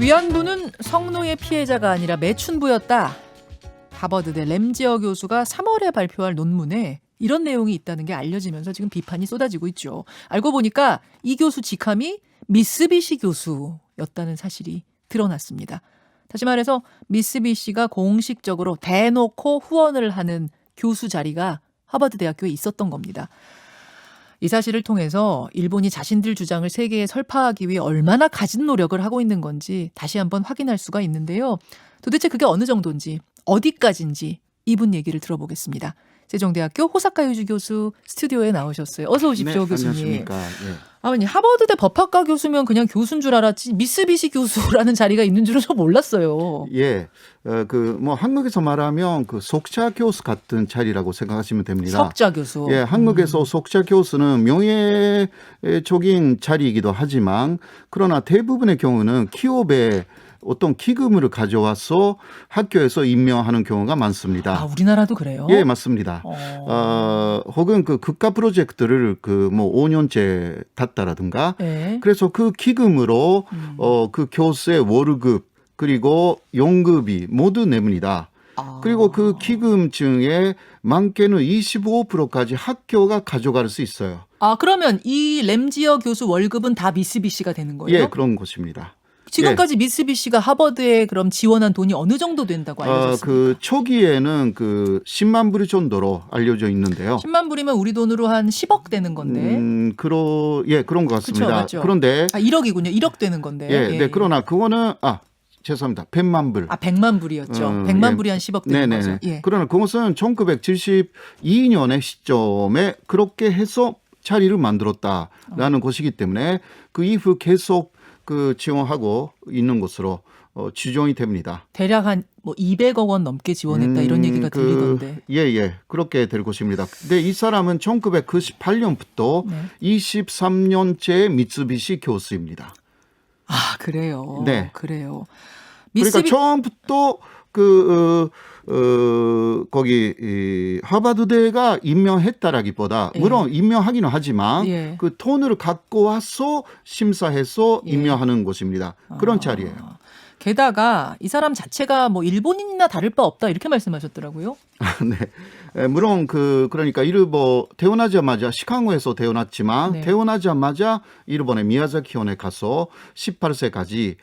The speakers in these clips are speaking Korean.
위안부는 성노예 피해자가 아니라 매춘부였다. 하버드대 램지어 교수가 3월에 발표할 논문에 이런 내용이 있다는 게 알려지면서 지금 비판이 쏟아지고 있죠. 알고 보니까 이 교수 직함이 미쓰비시 교수였다는 사실이 드러났습니다. 다시 말해서 미쓰비시가 공식적으로 대놓고 후원을 하는 교수 자리가 하버드 대학교에 있었던 겁니다. 이 사실을 통해서 일본이 자신들 주장을 세계에 설파하기 위해 얼마나 가진 노력을 하고 있는 건지 다시 한번 확인할 수가 있는데요. 도대체 그게 어느 정도인지 어디까지인지 이분 얘기를 들어보겠습니다. 세종대학교 호사카 유지 교수 스튜디오에 나오셨어요. 어서 오십시오. 네, 교수님. 안녕하십니까. 예. 아버님 하버드대 법학과 교수면 그냥 교수인 줄 알았지 미쓰비시 교수라는 자리가 있는 줄은 저 몰랐어요. 예. 한국에서 말하면 그 속자 교수 같은 자리라고 생각하시면 됩니다. 석자 교수. 예, 한국에서 속자 교수는 명예적인 자리이기도 하지만 그러나 대부분의 경우는 기업의 어떤 기금을 가져와서 학교에서 임명하는 경우가 많습니다. 아, 우리나라도 그래요? 예, 맞습니다. 혹은 그 국가 프로젝트를 5년째 탔다라든가. 네. 그래서 그 기금으로 그 교수의 월급 그리고 연급이 모두 냅니다. 그리고 그 기금 중에 많게는 25%까지 학교가 가져갈 수 있어요. 아, 그러면 이 램지어 교수 월급은 다 미쓰비시가 되는 거예요? 예, 그런 것입니다. 지금까지 미쓰비시가 하버드에 그럼 지원한 돈이 어느 정도 된다고 알려졌습니까? 그 초기에는 그 10만 불 정도로 알려져 있는데요. 10만 불이면 우리 돈으로 한 10억 되는 건데. 그런 것 같습니다. 그쵸, 맞죠? 그런데 1억이군요. 1억 되는 건데. 네, 그러나 그거는 죄송합니다. 100만 불. 100만 불이었죠. 100만 불이 한 10억 되는 거죠. 예. 그러나 그것은 1972년의 시점에 그렇게 해서 자리를 만들었다라는 것이기 때문에 그 이후 계속 그 지원하고 있는 것으로 추정이 됩니다. 대략 한 200억 원 넘게 지원했다 이런 얘기가 들리던데. 예, 그렇게 될 것입니다. 근데 이 사람은 1998년부터 23년째 미쓰비시 교수입니다. 아, 그래요. 네. 그래요. 그러니까 처음부터 거기 하버드대가 임명했다라기보다 물론 임명하기는 하지만 그 돈을 갖고 와서 심사해서 임명하는 것입니다. 그런 자리예요. 게다가 이 사람 자체가 일본인이나 다를 바 없다 이렇게 말씀하셨더라고요. 네. 물론 그러니까 태어나자마자 시카고에서 태어났지만 태어나자마자 일본의 미야자키현에 가서 18세까지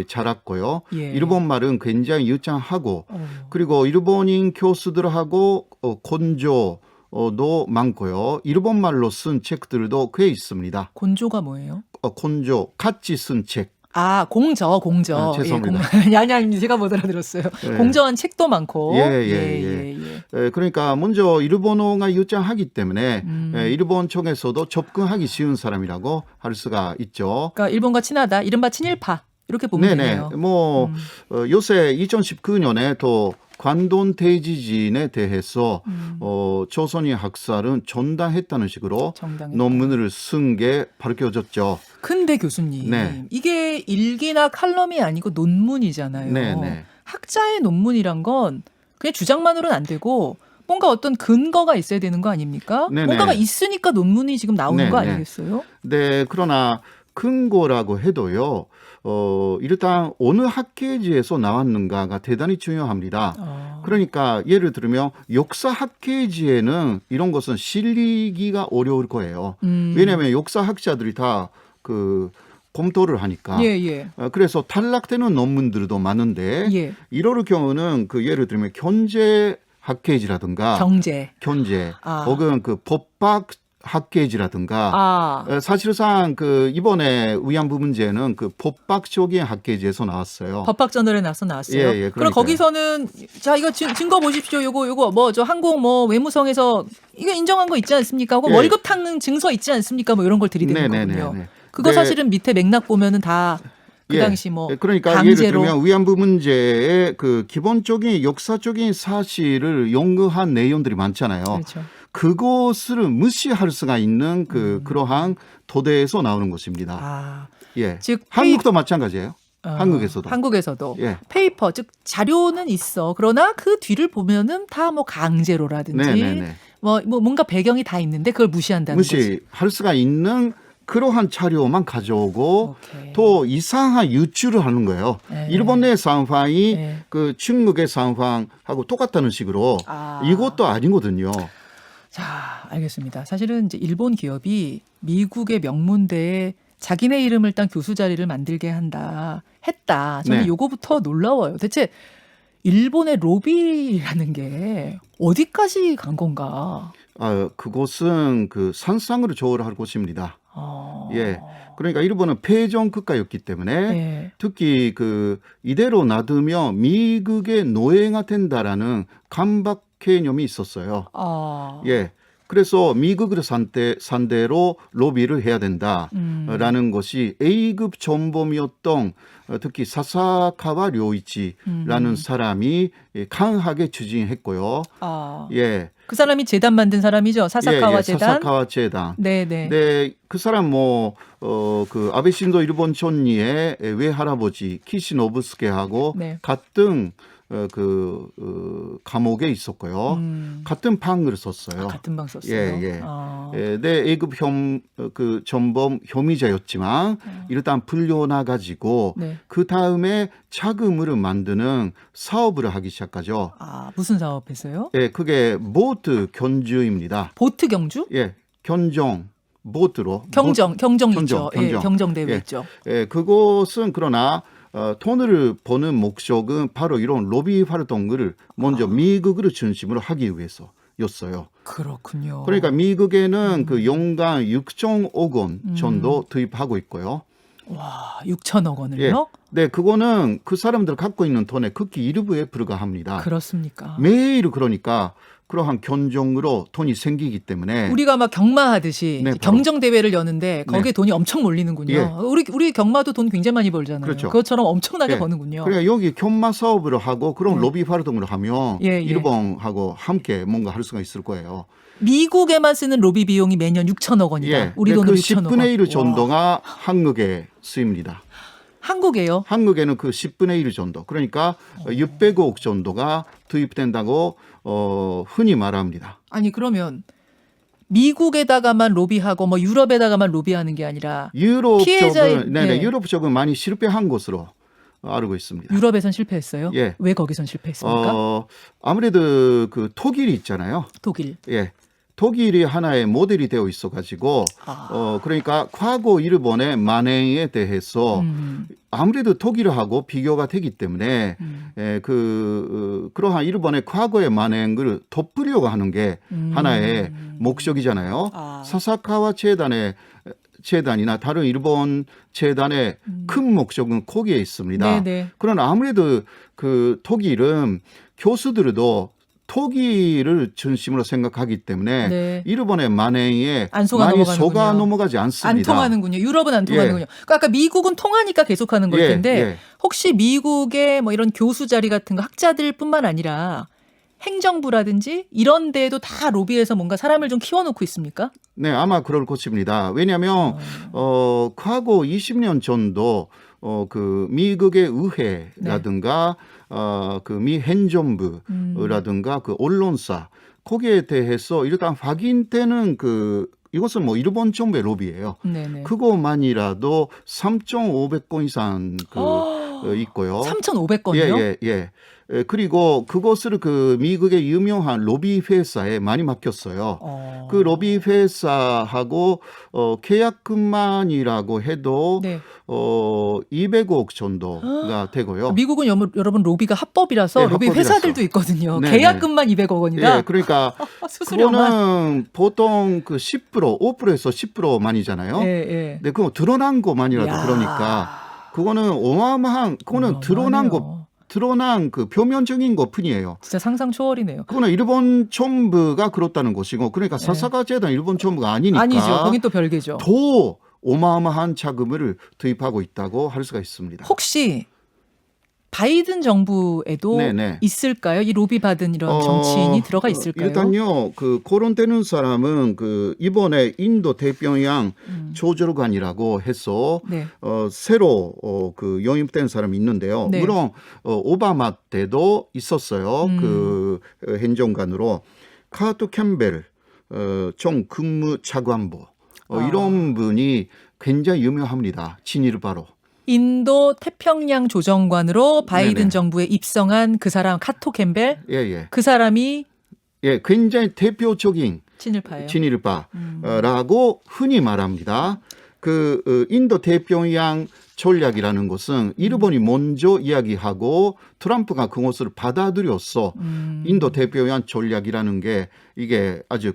자랐고요. 일본말은 굉장히 유창하고 그리고 일본인 교수들하고 곤조도 많고요. 일본말로 쓴 책들도 꽤 있습니다. 곤조가 뭐예요? 곤조 같이 쓴 책. 아, 공저. 죄송합니다. 아니, 제가 못 알아들었어요. 공저한 책도 많고. 그러니까 먼저 일본어가 유창하기 때문에 일본 쪽에서도 접근하기 쉬운 사람이라고 할 수가 있죠. 그러니까 일본과 친하다. 이른바 친일파. 이렇게 보면 되네요. 요새 2019년에 또 관돈 대지진에 대해서 조선인 학살은 정당했다는 식으로 논문을 쓴 게 밝혀졌죠. 근데 교수님, 이게 일기나 칼럼이 아니고 논문이잖아요. 학자의 논문이란 건 그냥 주장만으로는 안 되고 뭔가 어떤 근거가 있어야 되는 거 아닙니까? 뭔가가 있으니까 논문이 지금 나오는 거 아니겠어요? 네, 그러나 근거라고 해도요. 일단 어느 학계지에서 나왔는가가 대단히 중요합니다. 그러니까 예를 들면 역사 학계지에는 이런 것은 실리기가 어려울 거예요. 왜냐하면 역사학자들이 다 검토를 하니까. 그래서 탈락되는 논문들도 많은데 이럴 경우는 예를 들면 경제 학계지라든가 경제 혹은 법학 학계지라든가 사실상 이번에 위안부 문제는 법학적인 학계지에서 나왔어요. 법학저널에 나왔어요. 그럼 거기서는 자 이거 증거 보십시오. 요거 저 한국 외무성에서 이거 인정한 거 있지 않습니까? 혹은 월급 탕는 증서 있지 않습니까? 이런 걸 들이대는 거군요. 그거 사실은 밑에 맥락 보면은 다 그 당시 그러니까 강제로. 예를 들면 위안부 문제의 기본적인 역사적인 사실을 연구한 내용들이 많잖아요. 그렇죠. 그것을 무시할 수가 있는 그러한 토대에서 나오는 것입니다. 즉 한국도 마찬가지예요. 한국에서도 페이퍼 즉 자료는 있어. 그러나 그 뒤를 보면은 다 강제로라든지 뭔가 배경이 다 있는데 그걸 무시한다는 거지. 무시할 수가 있는 그러한 자료만 가져오고 오케이. 또 이상한 유출을 하는 거예요. 네. 일본의 상황이 네. 그 중국의 상황하고 똑같다는 식으로 아. 이것도 아니거든요. 자, 알겠습니다. 사실은 이제 일본 기업이 미국의 명문대에 자기네 이름을 딴 교수 자리를 만들게 했다. 저는 네. 요거부터 놀라워요. 대체 일본의 로비라는 게 어디까지 간 건가? 그것은 그 산상으로 조율할 곳입니다. 어. 예. 그러니까 일본은 패전 국가였기 때문에 네. 특히 그 이대로 놔두면 미국의 노예가 된다라는 강박 개념이 있었어요. 아. 예. 그래서 미국을 상대로 로비를 해야 된다라는 것이 A급 전범이었던 특히 사사카와 료이치라는 사람이 강하게 추진했고요. 아. 예. 그 사람이 재단 만든 사람이죠. 사사카와 재단. 사사카와 재단. 네네. 네, 그 사람 그 아베 신조 일본 총리의 외할아버지 키시노부스케하고 네. 같은 감옥에 있었고요. 같은 방을 썼어요. 같은 방 썼어요. 예. 아. 네, A급 전범 혐의자였지만 일단 풀려나 가지고 네. 그 다음에 자금을 만드는 사업을 하기 시작하죠. 아, 무슨 사업했어요? 예, 그게 보트 견주입니다. 보트 경주? 예, 견정 보트로 경정 있죠. 예, 견정. 경정 대회 예. 있죠. 예, 그것은 그러나 돈을 버는 목적은 바로 이런 로비 활동을 먼저 미국을 중심으로 하기 위해서였어요. 그렇군요. 그러니까 미국에는 그 연간 6.5억 원 정도 투입하고 있고요. 와, 6천억 예, 원을요? 네, 그거는 그 사람들 갖고 있는 돈의 극히 일부에 불과합니다. 그렇습니까? 매일 그러니까 그러한 견정으로 돈이 생기기 때문에 우리가 막 경마하듯이 네, 이제 바로. 경정 대회를 여는데 거기에 돈이 엄청 몰리는군요. 예. 우리 경마도 돈 굉장히 많이 벌잖아요. 그렇죠. 그것처럼 엄청나게 예. 버는군요. 그러니까 여기 견마 사업을 하고 그런 네. 로비 활동을 하면 예. 일본하고 함께 뭔가 할 수가 있을 거예요. 미국에만 쓰는 로비 비용이 매년 6천억 원이다. 예. 우리 근데 돈으로 그 6천억 원. 10분의 1 와. 정도가 한국에 쓰입니다. 한국에요? 한국에는 그 10분의 1 정도. 그러니까 600억 정도가 투입된다고 흔히 말합니다. 아니 그러면 미국에다가만 로비하고 뭐 유럽에다가만 로비하는 게 아니라 유럽 피해자의- 쪽은 예. 유럽 쪽은 많이 실패한 것으로 알고 있습니다. 유럽에선 실패했어요? 예. 왜 거기선 실패했습니까? 아무래도 그 독일이 있잖아요. 독일. 예. 독일이 하나의 모델이 되어 있어 가지고 그러니까 과거 일본의 만행에 대해서 아무래도 독일하고 비교가 되기 때문에 그러한 일본의 과거의 만행을 덮으려고 하는 게 하나의 목적이잖아요. 아. 사사카와 재단이나 다른 일본 재단의 큰 목적은 거기에 있습니다. 네네. 그러나 아무래도 그 독일은 교수들도 독일을 중심으로 생각하기 때문에 네. 일본의 만행에 안 속아 많이 넘어가는군요. 속아 넘어가지 안 않습니다. 통하는군요. 유럽은 안 통하는군요. 그러니까 아까 미국은 통하니까 계속하는 걸 예, 텐데 예. 혹시 미국의 뭐 이런 교수 자리 같은 거 학자들뿐만 아니라 행정부라든지 이런 데에도 다 로비해서 뭔가 사람을 좀 키워놓고 있습니까? 네, 아마 그럴 것입니다. 왜냐하면 과거 20년 정도 그 미국의 의회라든가 그 미 행정부라든가 그 언론사 거기에 대해서 일단 확인되는 이것은 뭐 일본 정부의 로비예요. 네네. 그것만이라도 3,500건 이상 있고요. 3,500건이요? 예. 그리고 그것을 그 미국의 유명한 로비 회사에 많이 맡겼어요. 그 로비 회사하고 계약금만이라고 해도 네. 200억 정도가 되고요. 미국은 여러분 로비가 합법이라서 네, 로비 합법이라서. 회사들도 있거든요. 네, 계약금만 200억 원이다. 예, 그러니까 수수료만. 그거는 보통 그 10%, 5%에서 10%만이잖아요. 예, 예. 네, 그거 드러난 것만이라도 야. 그러니까 그거는 어마어마한 그거는 드러난 그 표면적인 것뿐이에요. 진짜 상상 초월이네요. 그거는 일본 정부가 그렇다는 것이고, 그러니까 사사카 재단 일본 정부가 아니니까 아니죠. 거긴 또 별개죠. 더 어마어마한 자금을 투입하고 있다고 할 수가 있습니다. 혹시 바이든 정부에도 네네. 있을까요? 이 로비 받은 이런 정치인이 들어가 있을까요? 일단요, 그 거론되는 사람은 그 이번에 인도 태평양 조절관이라고 해서 네. 새로 그 영입된 사람이 있는데요. 네. 물론 오바마 때도 있었어요. 그 행정관으로 카트 캠벨 총 근무 차관보. 이런 분이 굉장히 유명합니다. 진일바로. 인도 태평양 조정관으로 바이든 네네. 정부에 입성한 그 사람 카토 캠벨 예. 그 사람이 예, 굉장히 대표적인 친일파예요. 진일파라고 흔히 말합니다. 인도 태평양 전략이라는 것은 일본이 먼저 이야기하고 트럼프가 그것을 받아들였어. 인도 태평양 전략이라는 게 이게 아주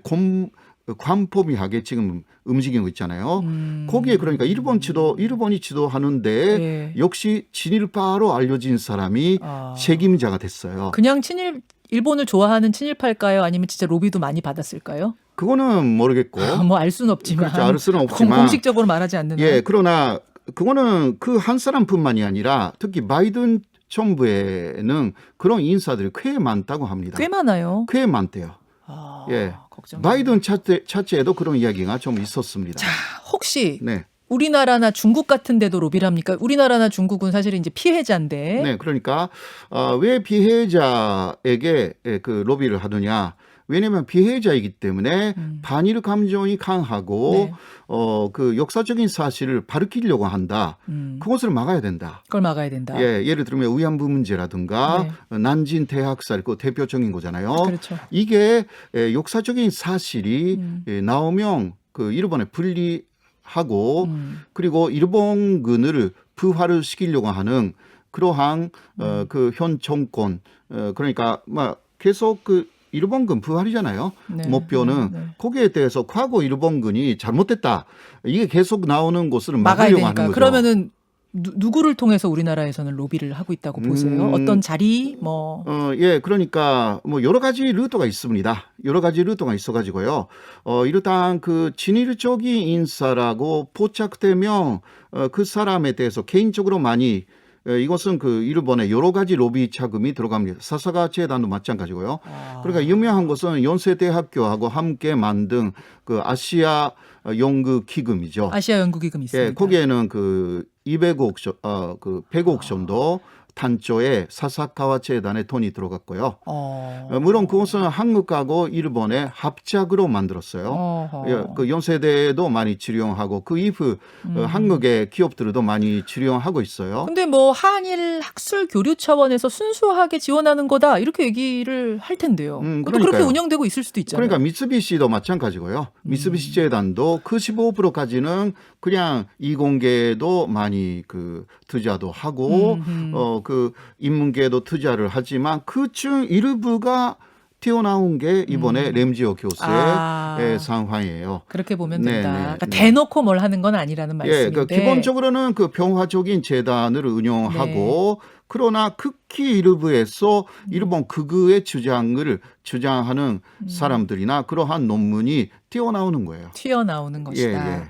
광범위하게 지금 움직이고 있잖아요. 거기에 그러니까 일본이 지도하는데 예. 역시 진일파로 알려진 사람이 책임자가 됐어요. 그냥 일본을 좋아하는 친일파일까요? 아니면 진짜 로비도 많이 받았을까요? 그거는 모르겠고. 뭐 알 수는 없지만. 그렇죠. 알 수는 없지만. 공식적으로 말하지 않는 예, 그러나 그거는 그 한 사람뿐만이 아니라 특히 바이든 정부에는 그런 인사들이 꽤 많다고 합니다. 꽤 많아요. 꽤 많대요. 예. 걱정. 바이든 자체에도 그런 이야기가 좀 있었습니다. 자, 혹시 네. 우리나라나 중국 같은 데도 로비를 합니까? 우리나라나 중국은 사실 이제 피해자인데. 네, 그러니까 왜 피해자에게 그 로비를 하느냐? 왜냐하면 피해자이기 때문에 반일 감정이 강하고 네. 그 역사적인 사실을 밝히려고 한다. 그것을 막아야 된다. 그걸 막아야 된다. 예, 예를 들면 위안부 문제라든가 난징 대학살 그 대표적인 거잖아요. 그렇죠. 이게 역사적인 사실이 나오면 그 일본에 불리하고 그리고 일본군을 부활을 시키려고 하는 그러한 그 현 정권 그러니까 막 계속 그 일본군 부활이잖아요. 네. 목표는 거기에 대해서 과거 일본군이 잘못됐다. 이게 계속 나오는 것을 막아야 막으려고 되니까. 하는 거죠. 그러면은 누구를 통해서 우리나라에서는 로비를 하고 있다고 보세요? 어떤 자리 뭐 예, 그러니까 뭐 여러 가지 루트가 있습니다. 여러 가지 루트가 있어가지고요. 일단 그 진일적인 인사라고 포착되면 그 사람에 대해서 개인적으로 많이 이것은 그 일본의 여러 가지 로비 자금이 들어갑니다. 사사가 재단도 마찬가지고요. 그러니까 유명한 것은 연세대학교하고 함께 만든 그 아시아 연구 기금이죠. 아시아 연구 기금 있습니다. 예, 거기에는 그 100억 정도 단조에 사사카와 재단의 돈이 들어갔고요. 물론 그것은 한국하고 일본의 합작으로 만들었어요. 예, 그 연세대도 많이 지령하고 그 이후 한국의 기업들도 많이 지령하고 있어요. 근데 뭐 한일 학술 교류 차원에서 순수하게 지원하는 거다 이렇게 얘기를 할 텐데요. 그것도 그렇게 그러니까요. 운영되고 있을 수도 있잖아요. 그러니까 미쓰비시도 마찬가지고요. 미쓰비시 재단도 그 15%까지는 그냥 이공계도 많이 그 투자도 하고 그 인문계도 투자를 하지만 그중 일부가 튀어나온 게 이번에 램지오 교수의 상황이에요. 그렇게 보면 된다. 네, 그러니까 대놓고 뭘 하는 건 아니라는 말씀인데. 예, 그러니까 기본적으로는 그 평화적인 재단을 운영하고 그러나 극히 일부에서 일본 극우의 주장하는 사람들이나 그러한 논문이 튀어나오는 거예요. 튀어나오는 것이다. 예.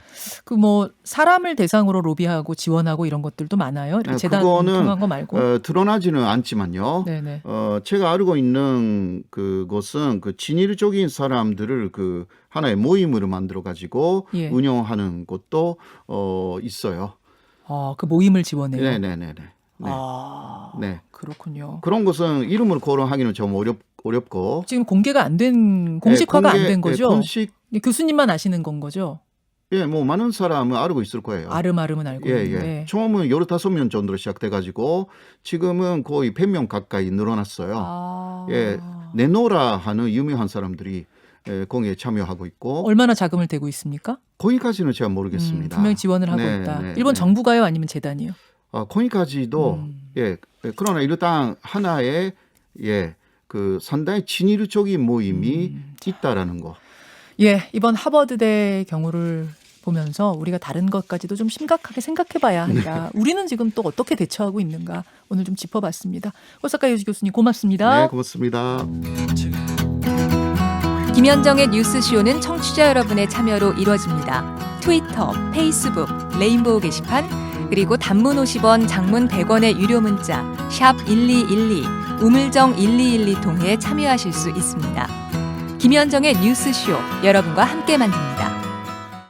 그 뭐 사람을 대상으로 로비하고 지원하고 이런 것들도 많아요. 이렇게 재단 통한 거 말고. 드러나지는 않지만요. 네네. 제가 알고 있는 그것은 그 진일적인 사람들을 그 하나의 모임으로 만들어 가지고 운영하는 것도 있어요. 그 모임을 지원해요. 네네네. 네. 그렇군요. 그런 것은 이름으로 거론하기는 좀 어렵고 지금 공개가 안 된 공식화가 안 된 거죠. 교수님만 아시는 건 거죠. 예, 뭐 많은 사람은 알고 있을 거예요. 아름아름은 알고 있는데. 처음은 15명 정도로 시작돼가지고 지금은 거의 100명 가까이 늘어났어요. 예, 네노라 하는 유명한 사람들이 거기에 참여하고 있고. 얼마나 자금을 대고 있습니까? 거기까지는 제가 모르겠습니다. 분명히 지원을 하고 있다. 일본 정부가요, 아니면 재단이요? 거기까지도 그러나 일단 하나의 그 상당히 진일적인 모임이 있다라는 거. 예, 이번 하버드대 경우를 보면서 우리가 다른 것까지도 좀 심각하게 생각해봐야 한다. 우리는 지금 또 어떻게 대처하고 있는가 오늘 좀 짚어봤습니다. 호사카 요시 교수님 고맙습니다. 네, 고맙습니다. 김현정의 뉴스쇼는 청취자 여러분의 참여로 이루어집니다. 트위터, 페이스북, 레인보우 게시판, 그리고 단문 50원, 장문 100원의 유료 문자 샵 1212, 우물정 1212 통해 참여하실 수 있습니다. 김현정의 뉴스쇼, 여러분과 함께 만듭니다.